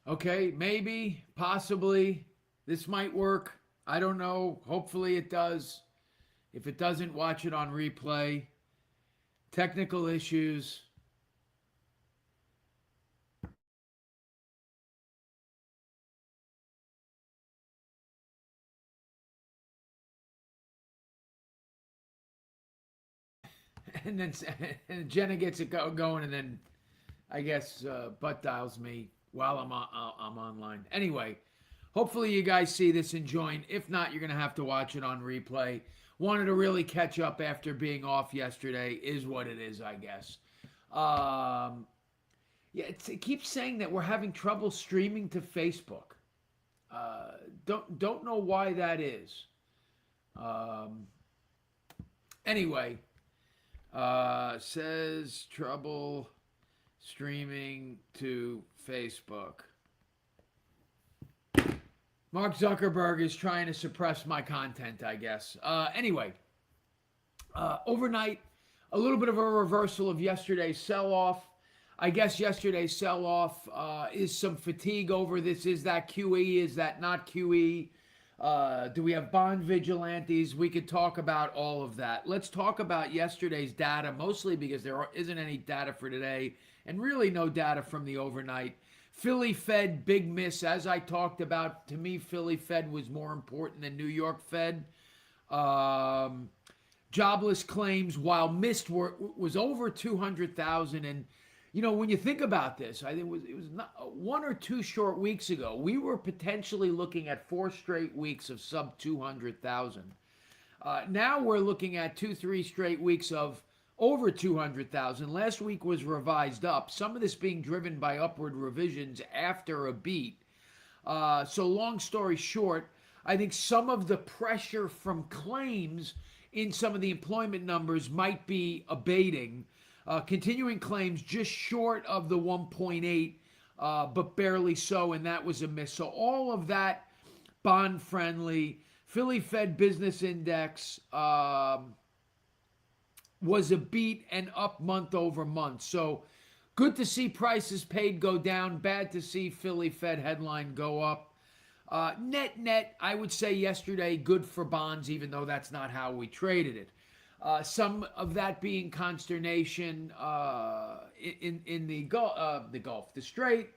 Okay, maybe, possibly, this might work. I don't know. Hopefully it does. If it doesn't, watch it on replay. Technical issues. And then and Jenna gets it going, and then I guess Butt dials me while I'm online. Anyway, hopefully you guys see this and join. If not, you're gonna have to watch it on replay. Wanted to really catch up after being off yesterday. Is what it is, I guess. Um, yeah, it keeps saying that we're having trouble streaming to Facebook. Uh, don't know why that is. Um, anyway, says trouble streaming to Facebook. Mark Zuckerberg is trying to suppress my content, I guess. Anyway, overnight, a little bit of a reversal of yesterday's sell off. I guess yesterday's sell off is some fatigue over this. Is that QE? Is that not QE? Do we have bond vigilantes? We could talk about all of that. Let's talk about yesterday's data, mostly because there isn't any data for today and really no data from the overnight. Philly Fed, big miss. As I talked about, to me, Philly Fed was more important than New York Fed. Um, Jobless claims, while missed, was over 200,000. And when you think about this, I think it was not 1 or 2 short weeks ago. We were potentially looking at 4 straight weeks of sub 200,000. Now we're looking at 2, 3 straight weeks of over 200,000. Last week was revised up. Some of this being driven by upward revisions after a beat. So long story short, I think some of the pressure from claims in some of the employment numbers might be abating. Continuing claims just short of the 1.8, but barely so, and that was a miss. So all of that bond friendly. Philly Fed Business Index was a beat and up month over month. So good to see prices paid go down. Bad to see Philly Fed headline go up. Net, I would say yesterday, good for bonds, even though that's not how we traded it. Some of that being consternation in the Gulf, the Strait.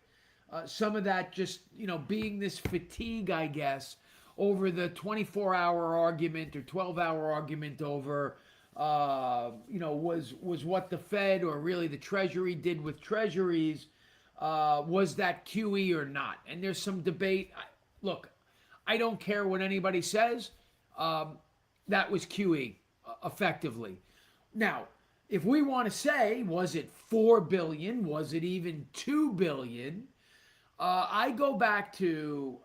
Some of that just being this fatigue, I guess, over the 24-hour argument or 12-hour argument over was what the Fed or really the Treasury did with Treasuries. Was that QE or not? And there's some debate. Look, I don't care what anybody says. That was QE effectively. Now, if we want to say, was it 4 billion? Was it even 2 billion? I go back to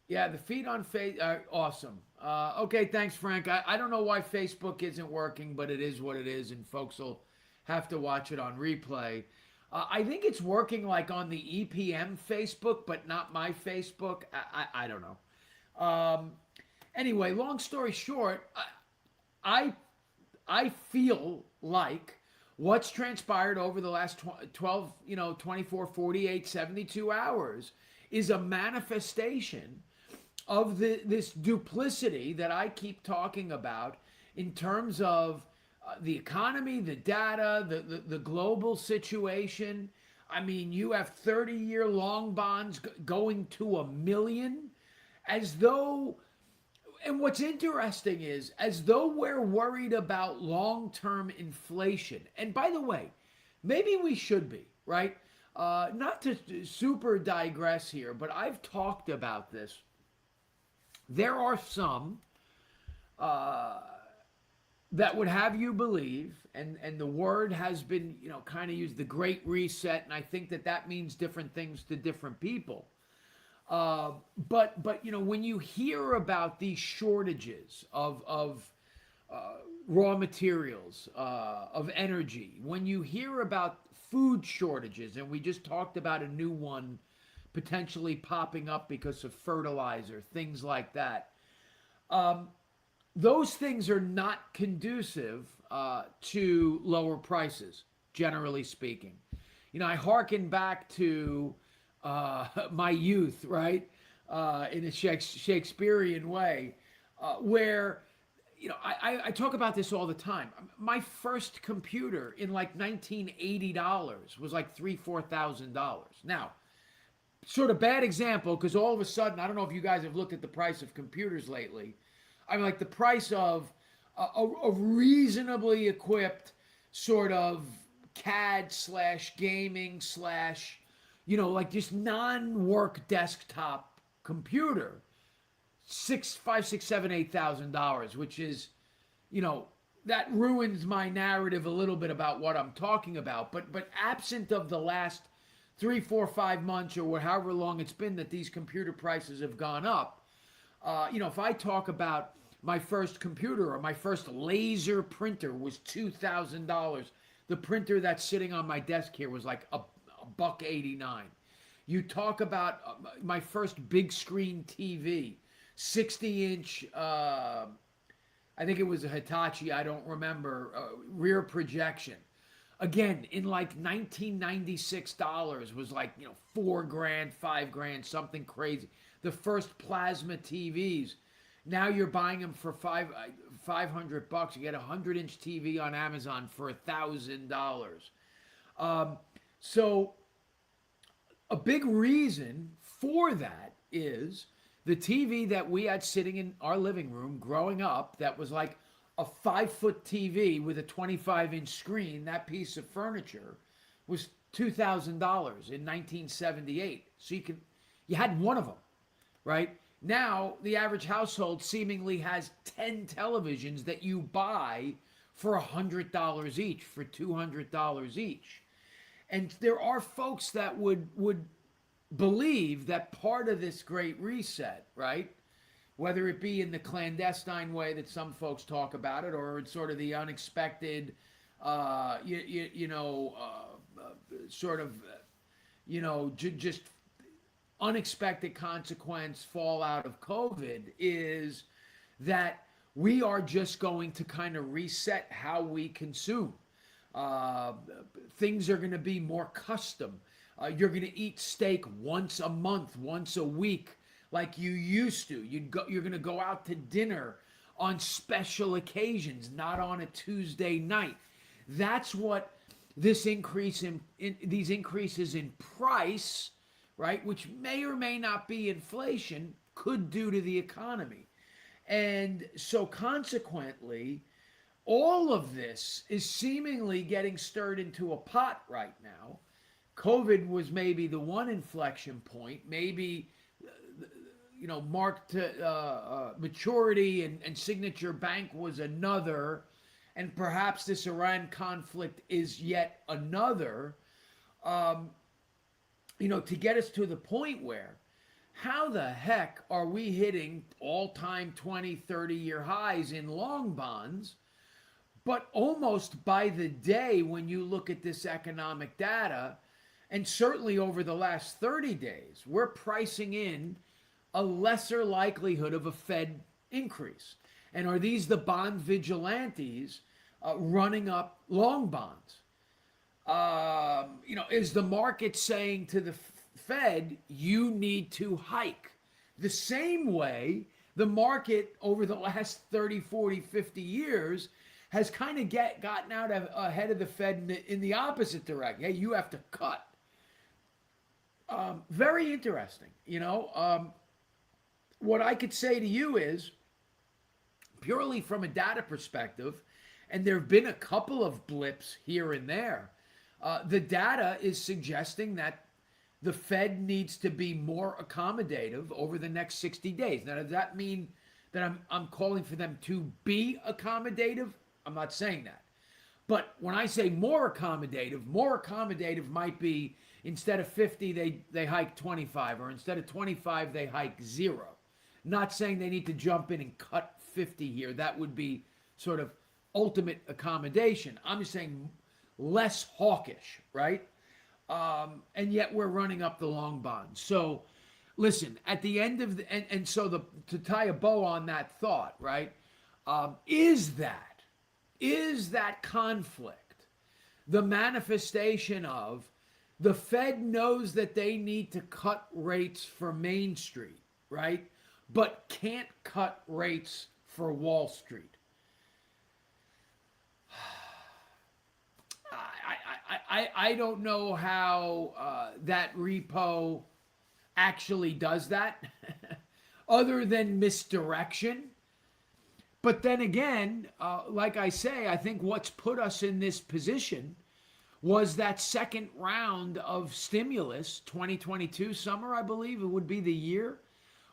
the feed on face. Awesome. Okay, thanks, Frank. I don't know why Facebook isn't working, but it is what it is, and folks will have to watch it on replay. I think it's working like on the EPM Facebook, but not my Facebook. I don't know. Anyway, long story short, I feel like what's transpired over the last 12, 24, 48, 72 hours is a manifestation of this duplicity that I keep talking about in terms of the economy, the data, the global situation. I mean, you have 30-year long bonds going to 1 million as though, and what's interesting is, as though we're worried about long-term inflation. And by the way, maybe we should be, right? Not to super digress here, but I've talked about this. There are some that would have you believe, and the word has been, kind of used, the Great Reset, and I think that means different things to different people. But when you hear about these shortages of raw materials, of energy, when you hear about food shortages, and we just talked about a new one potentially popping up because of fertilizer, things like that. Those things are not conducive to lower prices, generally speaking. I hearken back to my youth, right? In a Shakespearean way, where I talk about this all the time. My first computer in like $1980 was like $4,000. Now, sort of bad example because all of a sudden, I don't know if you guys have looked at the price of computers lately. I mean, like the price of a reasonably equipped sort of CAD slash gaming slash, like just non-work desktop computer, $8,000, which is, you know, that ruins my narrative a little bit about what I'm talking about. But absent of the last 3, 4, 5 months or however long it's been that these computer prices have gone up, if I talk about my first computer or my first laser printer was $2,000. The printer that's sitting on my desk here was like a buck 89. You talk about my first big screen TV, 60-inch. I think it was a Hitachi. I don't remember. Rear projection. Again, in like $1996 was like $4,000, $5,000, something crazy. The first plasma TVs. Now you're buying them for $500. You get a 100-inch TV on Amazon for $1,000. So a big reason for that is the TV that we had sitting in our living room growing up that was like a 5-foot TV with a 25-inch screen. That piece of furniture was $2,000 in 1978. So you had one of them, right? Now, the average household seemingly has 10 televisions that you buy for $100 each, for $200 each. And there are folks that would believe that part of this great reset, right, whether it be in the clandestine way that some folks talk about it or it's sort of the unexpected, just unexpected consequence fallout of COVID, is that we are just going to kind of reset how we consume. Things are going to be more custom. You're going to eat steak once a month, once a week, like you used to. You're going to go out to dinner on special occasions, not on a Tuesday night. That's what this increase in these increases in price, right, which may or may not be inflation, could do to the economy. And so consequently, all of this is seemingly getting stirred into a pot right now. COVID was maybe the one inflection point, maybe, marked maturity and Signature Bank was another, and perhaps this Iran conflict is yet another, to get us to the point where, how the heck are we hitting all-time 20, 30-year highs in long bonds, but almost by the day when you look at this economic data, and certainly over the last 30 days, we're pricing in a lesser likelihood of a Fed increase. And are these the bond vigilantes running up long bonds? Is the market saying to the Fed, you need to hike? The same way the market over the last 30, 40, 50 years has kind of gotten out ahead of the Fed in the opposite direction. Hey, you have to cut. Very interesting. What I could say to you is, purely from a data perspective, and there have been a couple of blips here and there, the data is suggesting that the Fed needs to be more accommodative over the next 60 days. Now, does that mean that I'm calling for them to be accommodative? I'm not saying that. But when I say more accommodative might be instead of 50, they hike 25, or instead of 25, they hike 0. Not saying they need to jump in and cut 50 here. That would be sort of ultimate accommodation. I'm just saying less hawkish, right? And yet we're running up the long bonds. So listen, at the end of to tie a bow on that thought, right? Is that conflict the manifestation of The Fed knows that they need to cut rates for Main Street, right? But can't cut rates for Wall Street. I don't know how that repo actually does that other than misdirection. But then again, like I say, I think what's put us in this position was that second round of stimulus, 2022 summer, I believe it would be the year,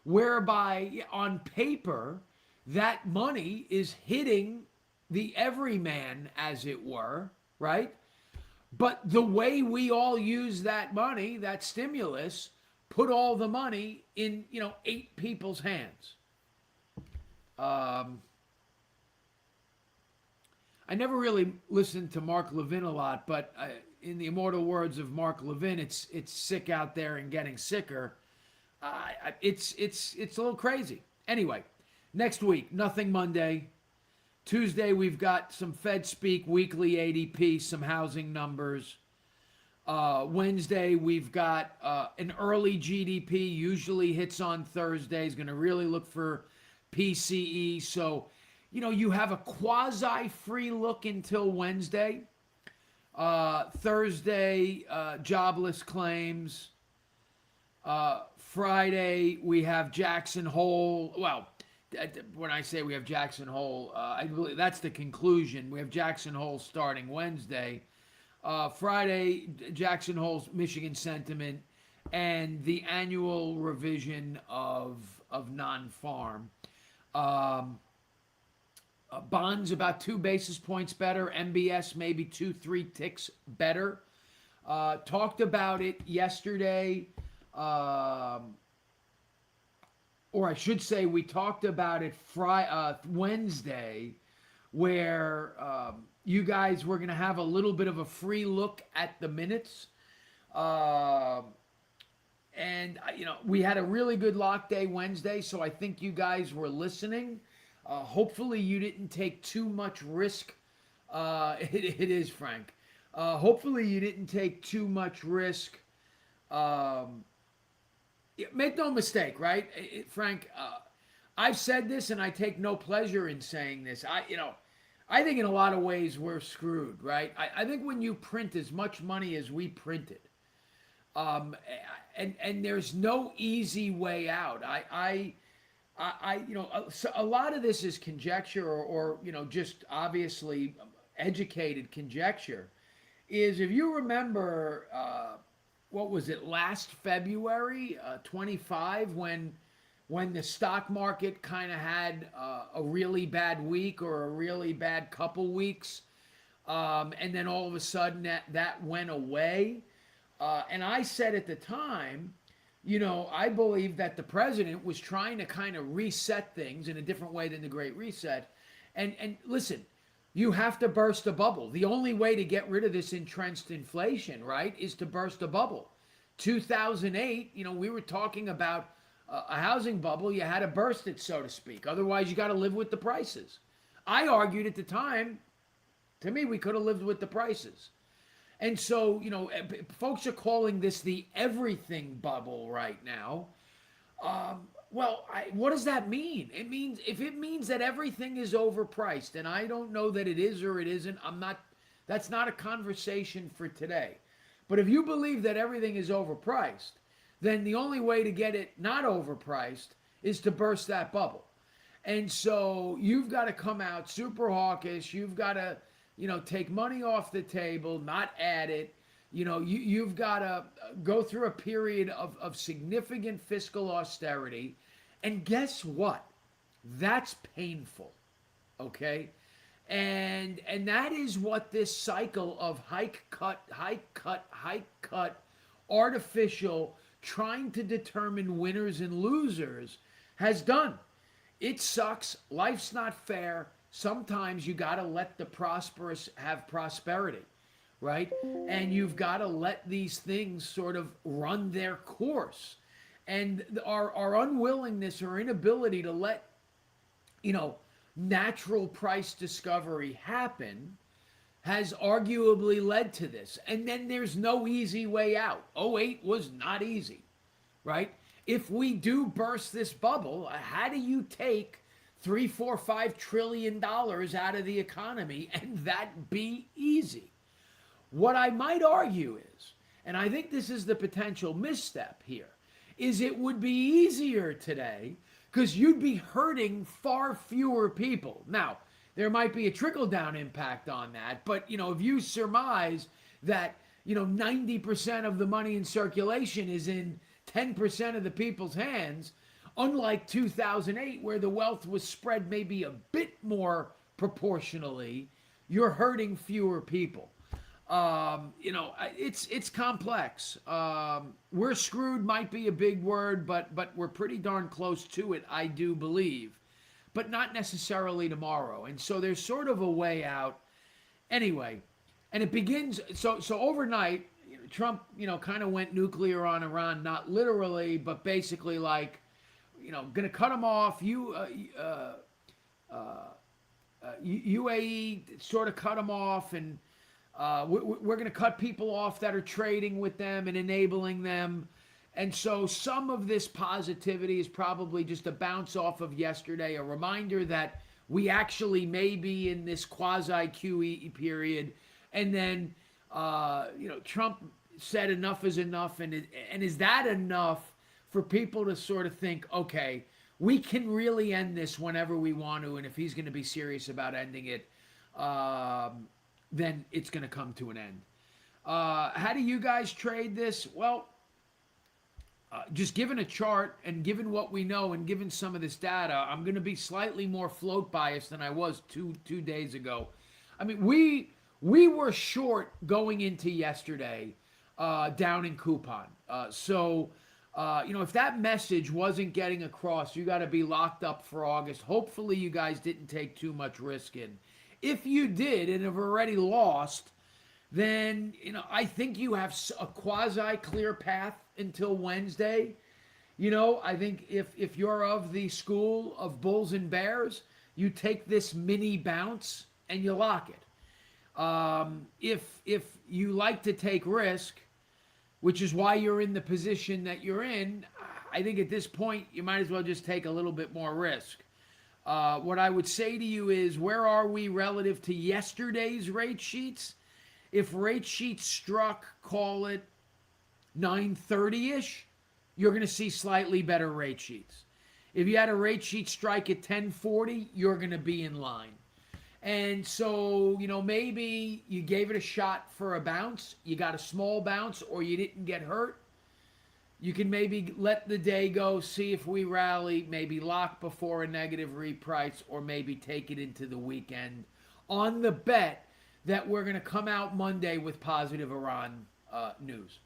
whereby on paper, that money is hitting the everyman, as it were, right? But the way we all use that money, that stimulus, put all the money in, 8 people's hands. I never really listened to Mark Levin a lot, but in the immortal words of Mark Levin, it's sick out there and getting sicker. It's a little crazy. Anyway, next week, nothing Monday. Tuesday, we've got some Fed speak, weekly ADP, some housing numbers. Wednesday, we've got an early GDP, usually hits on Thursdays, going to really look for PCE. So, you have a quasi-free look until Wednesday. Thursday, jobless claims. Friday, we have Jackson Hole. Well, when I say we have Jackson Hole, I believe that's the conclusion. We have Jackson Hole starting Wednesday. Friday, Jackson Hole's Michigan sentiment and the annual revision of non-farm. Bonds about 2 basis points better. MBS maybe 2-3 ticks better. Talked about it yesterday. Or I should say we talked about it Wednesday, where you guys were going to have a little bit of a free look at the minutes. And, we had a really good lock day Wednesday, so I think you guys were listening. Hopefully you didn't take too much risk. It is, Frank. Hopefully you didn't take too much risk. Make no mistake, right? Frank, I've said this and I take no pleasure in saying this. I think in a lot of ways we're screwed, right? I think when you print as much money as we printed, and there's no easy way out. A lot of this is conjecture or just obviously educated conjecture. Is if you remember, what was it, last February 25, when the stock market kind of had a really bad week or a really bad couple weeks, and then all of a sudden that went away. And I said at the time, I believe that the president was trying to kind of reset things in a different way than the Great Reset. And listen, you have to burst a bubble. The only way to get rid of this entrenched inflation, right, is to burst a bubble. 2008, we were talking about a housing bubble. You had to burst it, so to speak. Otherwise, you got to live with the prices. I argued at the time, to me, we could have lived with the prices. And so, folks are calling this the everything bubble right now. What does that mean? If it means that everything is overpriced, and I don't know that it is or it isn't, that's not a conversation for today. But if you believe that everything is overpriced, then the only way to get it not overpriced is to burst that bubble. And so you've got to come out super hawkish. You've got to, take money off the table, not add it. You've got to go through a period of significant fiscal austerity. And guess what? That's painful, okay? And that is what this cycle of hike, cut, artificial, trying to determine winners and losers has done. It sucks. Life's not fair. Sometimes you got to let the prosperous have prosperity, right? And you've got to let these things sort of run their course. And our unwillingness or inability to let, natural price discovery happen has arguably led to this. And then there's no easy way out. '08 was not easy, right? If we do burst this bubble, how do you take 3, 4, $5 trillion out of the economy and that be easy? What I might argue is, and I think this is the potential misstep here, is it would be easier today because you'd be hurting far fewer people. Now, there might be a trickle-down impact on that, but, if you surmise that, 90% of the money in circulation is in 10% of the people's hands, unlike 2008 where the wealth was spread maybe a bit more proportionally, you're hurting fewer people. It's complex. We're screwed might be a big word, but we're pretty darn close to it, I do believe, but not necessarily tomorrow. And so there's sort of a way out anyway. And it begins. So overnight, Trump, kind of went nuclear on Iran, not literally, but basically like, going to cut them off. UAE sort of cut them off, and we're going to cut people off that are trading with them and enabling them. And so some of this positivity is probably just a bounce off of yesterday, a reminder that we actually may be in this quasi-QE period. And then, Trump said enough is enough. And is that enough for people to sort of think, okay, we can really end this whenever we want to, and if he's going to be serious about ending it, then it's going to come to an end. How do you guys trade this? Well, just given a chart and given what we know and given some of this data, I'm going to be slightly more float biased than I was two days ago. I mean, we were short going into yesterday down in coupon. So if that message wasn't getting across, you got to be locked up for August. Hopefully you guys didn't take too much risk in. If you did and have already lost, then, I think you have a quasi-clear path until Wednesday. I think if you're of the school of bulls and bears, you take this mini bounce and you lock it. If you like to take risk, which is why you're in the position that you're in, I think at this point you might as well just take a little bit more risk. What I would say to you is, where are we relative to yesterday's rate sheets? If rate sheets struck, call it 930-ish, you're going to see slightly better rate sheets. If you had a rate sheet strike at 1040, you're going to be in line. And so, maybe you gave it a shot for a bounce, you got a small bounce, or you didn't get hurt. You can maybe let the day go, see if we rally, maybe lock before a negative reprice, or maybe take it into the weekend on the bet that we're going to come out Monday with positive Iran news.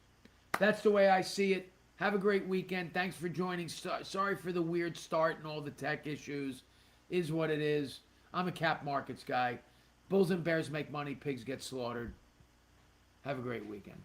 That's the way I see it. Have a great weekend. Thanks for joining. Sorry for the weird start and all the tech issues. Is what it is. I'm a cap markets guy. Bulls and bears make money. Pigs get slaughtered. Have a great weekend.